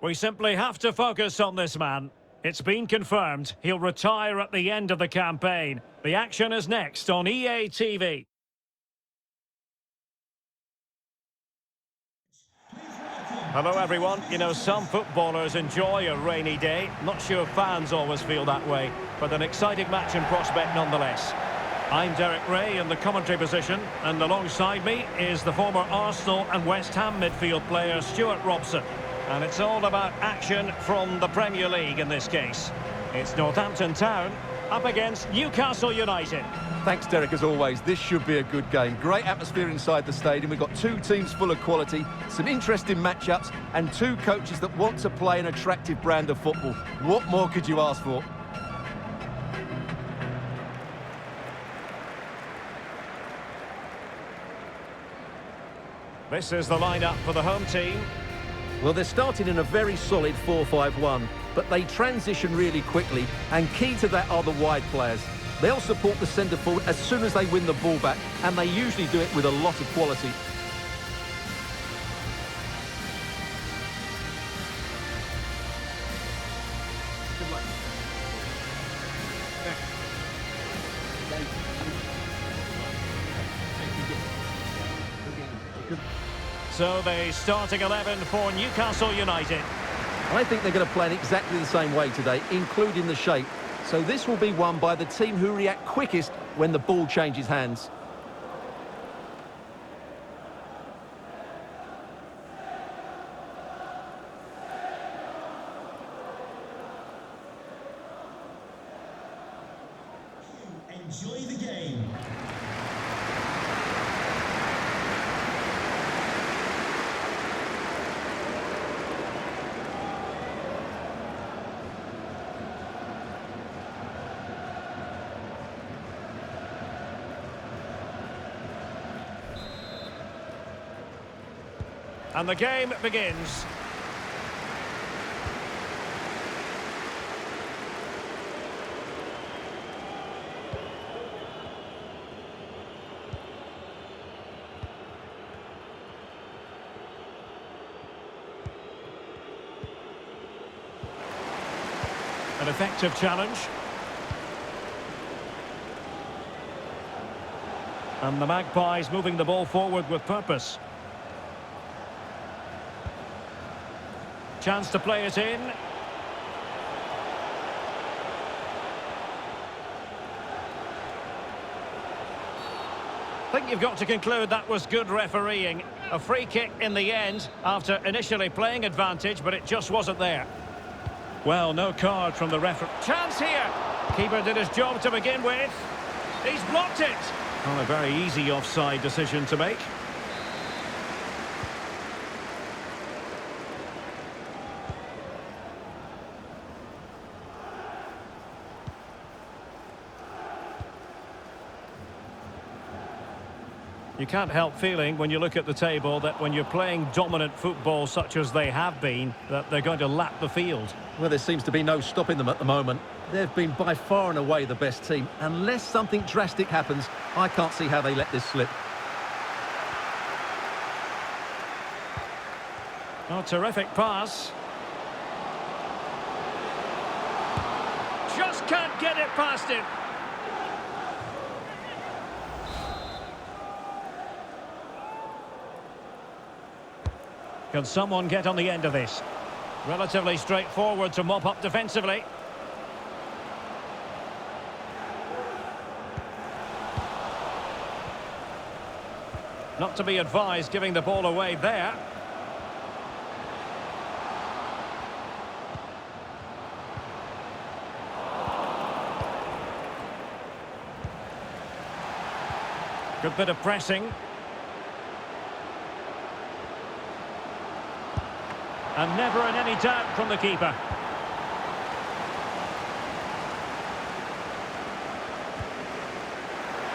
We simply have to focus on this man. It's been confirmed he'll retire at the end of the campaign. The action is next on EA TV. Hello everyone. You know, some footballers enjoy a rainy day. Not sure fans always feel that way, but an exciting match in prospect nonetheless. I'm Derek Ray in the commentary position, and alongside me is the former Arsenal and West Ham midfield player Stuart Robson. And it's all about action from the Premier League in this case. It's Northampton Town up against Newcastle United. Thanks, Derek, as always. This should be a good game. Great atmosphere inside the stadium. We've got two teams full of quality, some interesting matchups, and two coaches that want to play an attractive brand of football. What more could you ask for? This is the lineup for the home team. Well, they're starting in a very solid 4-5-1, but they transition really quickly, and key to that are the wide players. They'll support the centre forward as soon as they win the ball back, and they usually do it with a lot of quality. So the starting 11 for Newcastle United. I think they're going to play in exactly the same way today, including the shape. So this will be won by the team who react quickest when the ball changes hands. Enjoy the game. And the game begins. An effective challenge. And the Magpies moving the ball forward with purpose. Chance to play it in. I think you've got to conclude that was good refereeing. A free kick in the end after initially playing advantage, but it just wasn't there. Well, no card from the referee. Chance here. Keeper did his job to begin with. He's blocked it. Not a very easy offside decision to make. You can't help feeling, when you look at the table, that when you're playing dominant football such as they have been, that they're going to lap the field. Well, there seems to be no stopping them at the moment. They've been by far and away the best team. Unless something drastic happens, I can't see how they let this slip. Oh, terrific pass. Just can't get it past him. Can someone get on the end of this? Relatively straightforward to mop up defensively. Not to be advised giving the ball away there. Good bit of pressing. And never in any doubt from the keeper.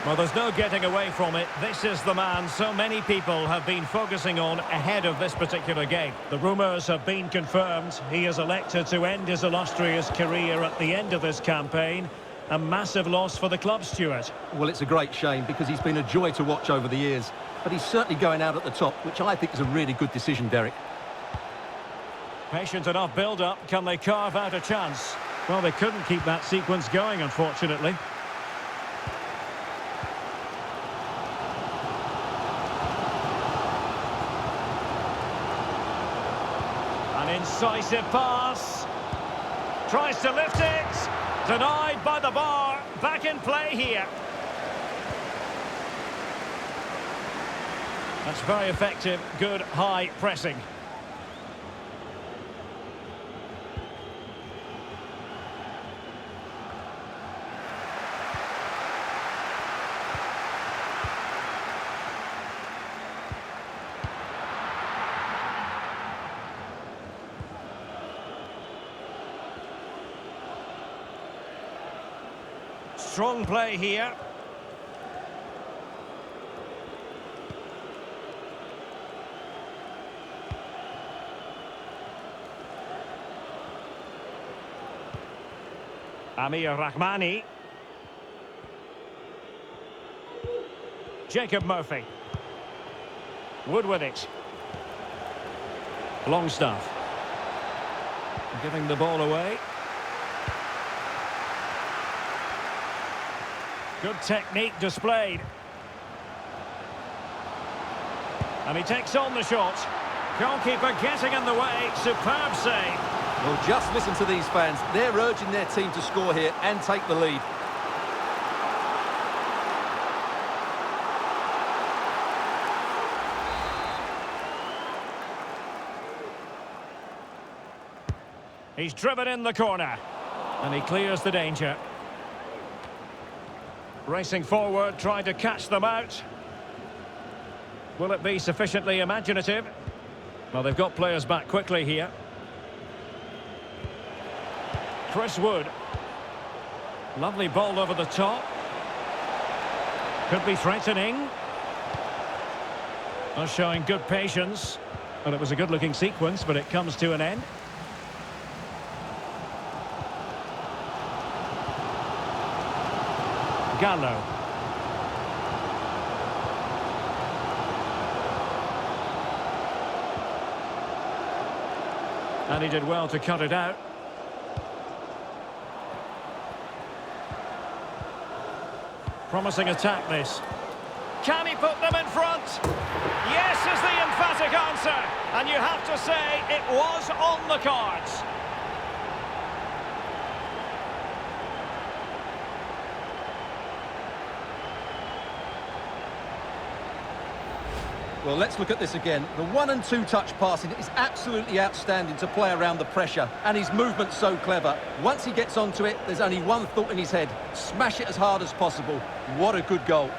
Well, there's no getting away from it. This is the man so many people have been focusing on ahead of this particular game. The rumours have been confirmed. He has elected to end his illustrious career at the end of this campaign. A massive loss for the club, Stuart. Well, it's a great shame because he's been a joy to watch over the years. But he's certainly going out at the top, which I think is a really good decision, Derek. Patient enough build-up. Can they carve out a chance? Well, they couldn't keep that sequence going, unfortunately. An incisive pass. Tries to lift it. Denied by the bar. Back in play here. That's very effective. Good high pressing. Strong play here. Amir Rahmani. Jacob Murphy. Wood with it. Longstaff. Giving the ball away. Good technique displayed. And he takes on the shot. Goalkeeper getting in the way. Superb save. Well, just listen to these fans. They're urging their team to score here and take the lead. He's driven in the corner. And he clears the danger. Racing forward, trying to catch them out. Will it be sufficiently imaginative? Well, they've got players back quickly here. Chris Wood. Lovely ball over the top. Could be threatening. Not showing good patience. Well, it was a good-looking sequence, but it comes to an end. Gallo. And he did well to cut it out. Promising attack this. Can he put them in front? Yes is the emphatic answer. And you have to say it was on the cards. Well, let's look at this again. The 1- and 2-touch passing is absolutely outstanding to play around the pressure, and his movement's so clever. Once he gets onto it, there's only one thought in his head: smash it as hard as possible. What a good goal.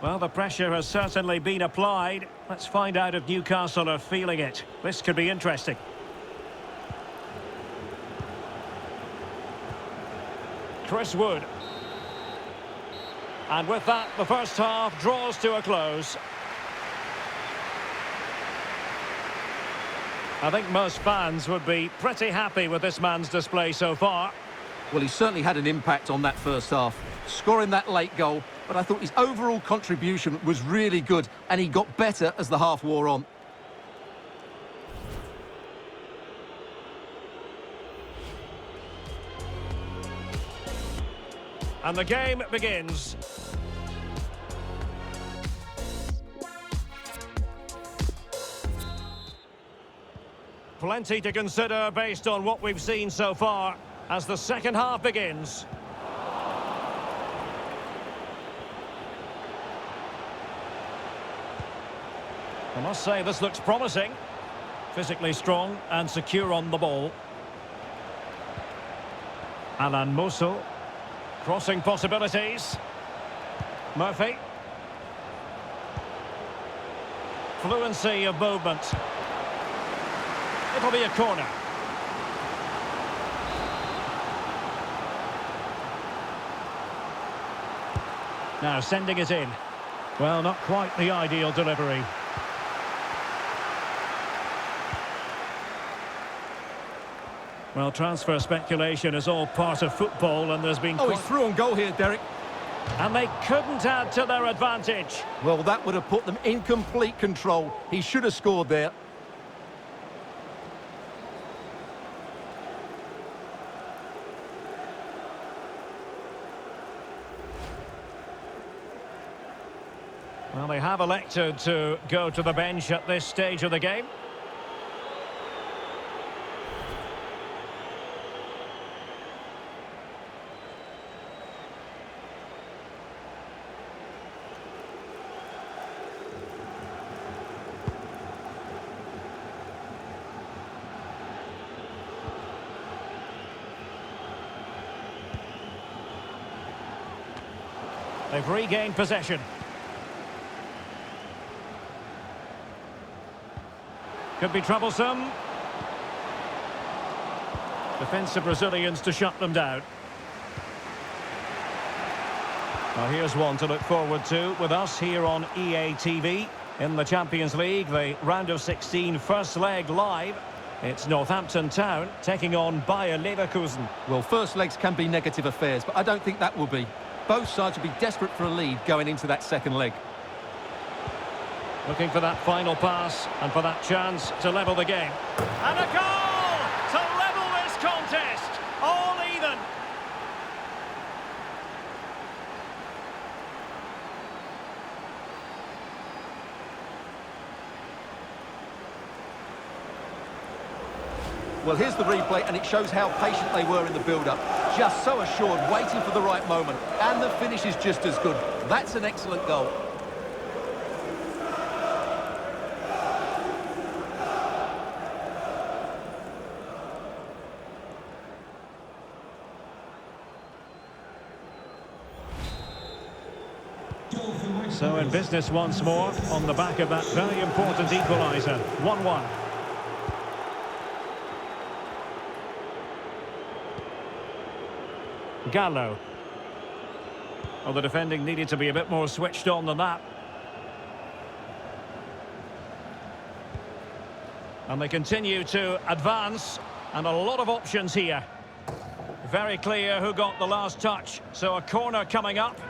Well, the pressure has certainly been applied. Let's find out if Newcastle are feeling it. This could be interesting. Chris Wood. And with that, the first half draws to a close. I think most fans would be pretty happy with this man's display so far. Well, he certainly had an impact on that first half, scoring that late goal, but I thought his overall contribution was really good, and he got better as the half wore on. And the game begins. Plenty to consider based on what we've seen so far as the second half begins. I must say this looks promising. Physically strong and secure on the ball. Alan Mosul. Crossing possibilities. Murphy. Fluency of movement. It'll be a corner. Now sending it in. Well, not quite the ideal delivery. Well, transfer speculation is all part of football, and there's been... Oh, he's through on goal here, Derek. And they couldn't add to their advantage. Well, that would have put them in complete control. He should have scored there. Well, they have elected to go to the bench at this stage of the game. They've regained possession. Could be troublesome. Defensive Brazilians to shut them down. Well, here's one to look forward to with us here on EA TV. In the Champions League, the round of 16 first leg live. It's Northampton Town taking on Bayer Leverkusen. Well, first legs can be negative affairs, but I don't think that will be. Both sides will be desperate for a lead going into that second leg. Looking for that final pass and for that chance to level the game. And a goal to level this contest. All even. Well, here's the replay, and it shows how patient they were in the build-up. Just so assured, waiting for the right moment. And the finish is just as good. That's an excellent goal. So in business once more on the back of that very important equaliser. 1-1. Gallo. Well, the defending needed to be a bit more switched on than that. And they continue to advance, and a lot of options here. Very clear who got the last touch, so a corner coming up.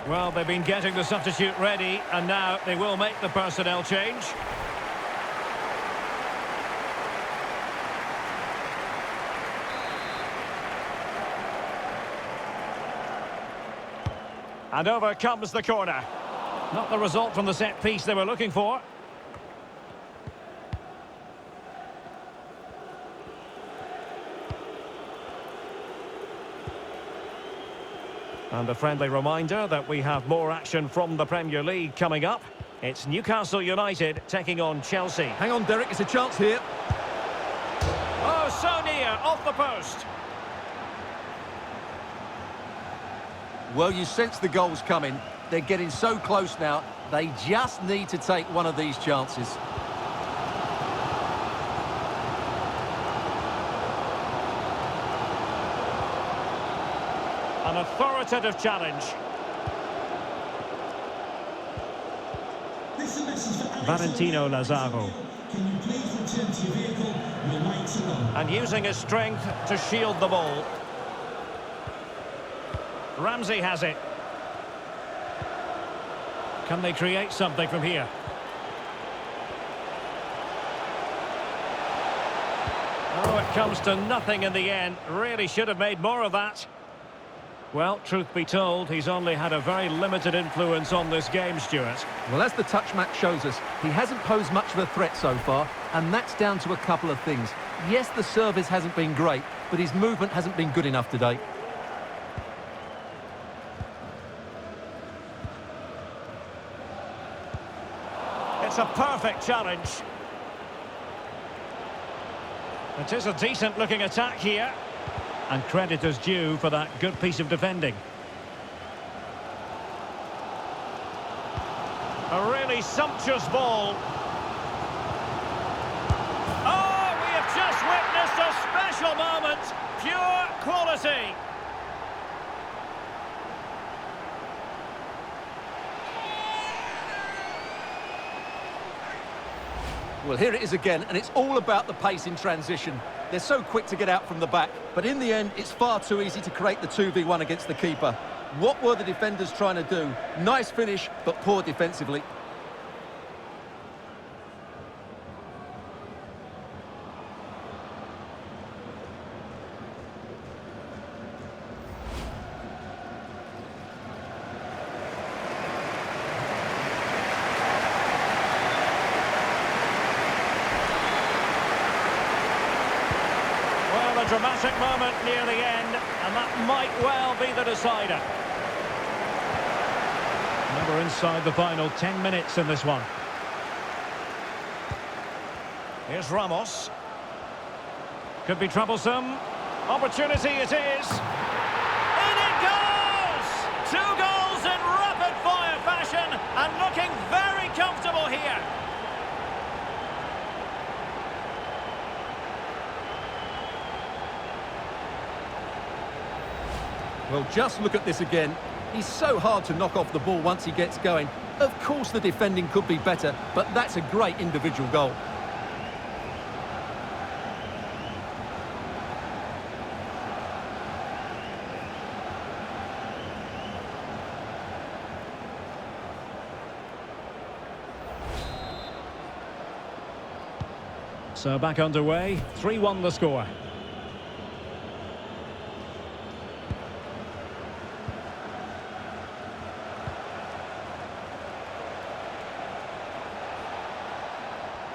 Well, they've been getting the substitute ready, and now they will make the personnel change. And over comes the corner. Not the result from the set piece they were looking for. And a friendly reminder that we have more action from the Premier League coming up. It's Newcastle United taking on Chelsea. Hang on, Derek, it's a chance here. Oh, so near, off the post. Well, you sense the goals coming. They're getting so close now. They just need to take one of these chances. An authoritative challenge. This is a message for Alex Valentino Lazaro. Can you please return to your vehicle? Your lights are on. And using his strength to shield the ball. Ramsey has it. Can they create something from here? Oh, it comes to nothing in the end. Really should have made more of that. Well, truth be told, he's only had a very limited influence on this game, Stuart. Well, as the touch match shows us, he hasn't posed much of a threat so far, and that's down to a couple of things. Yes, the service hasn't been great, but his movement hasn't been good enough today. It's a perfect challenge. It is a decent-looking attack here. And credit is due for that good piece of defending. A really sumptuous ball. Oh, we have just witnessed a special moment. Pure quality. Well, here it is again, and it's all about the pace in transition. They're so quick to get out from the back, but in the end, it's far too easy to create the 2v1 against the keeper. What were the defenders trying to do? Nice finish, but poor defensively. A dramatic moment near the end, and that might well be the decider. Now we're inside the final 10 minutes in this one. Here's Ramos. Could be troublesome. Opportunity it is. In it goes! 2 goals in rapid-fire fashion, and looking very comfortable here. Well, just look at this again. He's so hard to knock off the ball once he gets going. Of course the defending could be better, but that's a great individual goal. So back underway, 3-1 the score.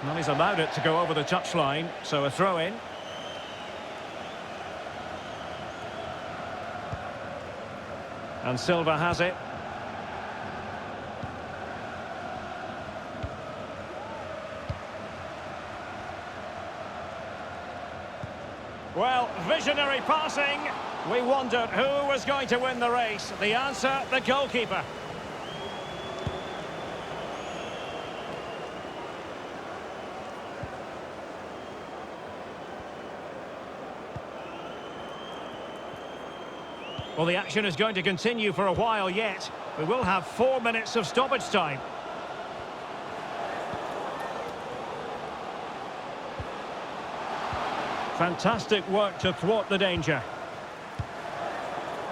Well, he's allowed it to go over the touchline, so a throw-in. And Silva has it. Well, visionary passing. We wondered who was going to win the race. The answer, the goalkeeper. Well, the action is going to continue for a while yet. We will have 4 minutes of stoppage time. Fantastic work to thwart the danger.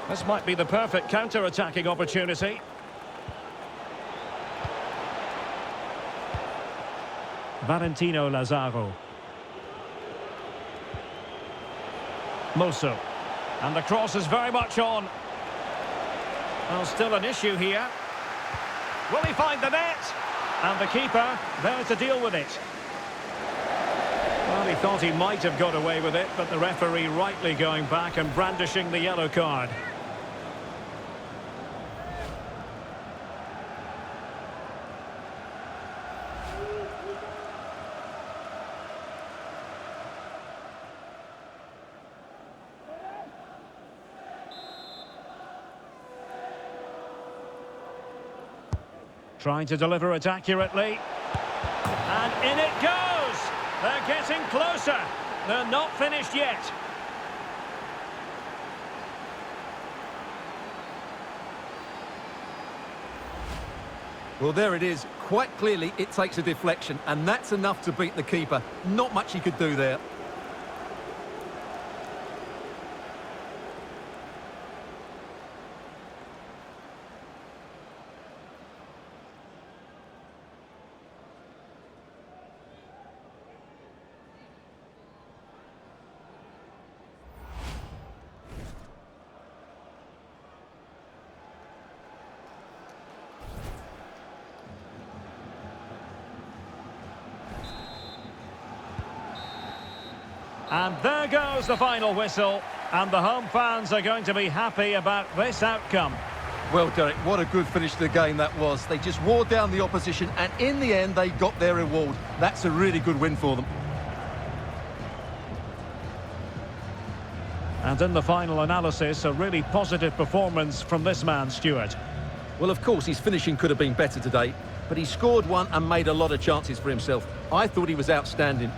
This might be the perfect counter-attacking opportunity. Valentino Lazaro. Mosso. And the cross is very much on. Well, still an issue here. Will he find the net? And the keeper there to deal with it. Well, he thought he might have got away with it, but the referee rightly going back and brandishing the yellow card. Trying to deliver it accurately. And in it goes! They're getting closer. They're not finished yet. Well, there it is. Quite clearly, it takes a deflection, and that's enough to beat the keeper. Not much he could do there. And there goes the final whistle, and the home fans are going to be happy about this outcome. Well, Derek, what a good finish to the game that was. They just wore down the opposition, and in the end, they got their reward. That's a really good win for them. And in the final analysis, a really positive performance from this man, Stuart. Well, of course, his finishing could have been better today, but he scored one and made a lot of chances for himself. I thought he was outstanding.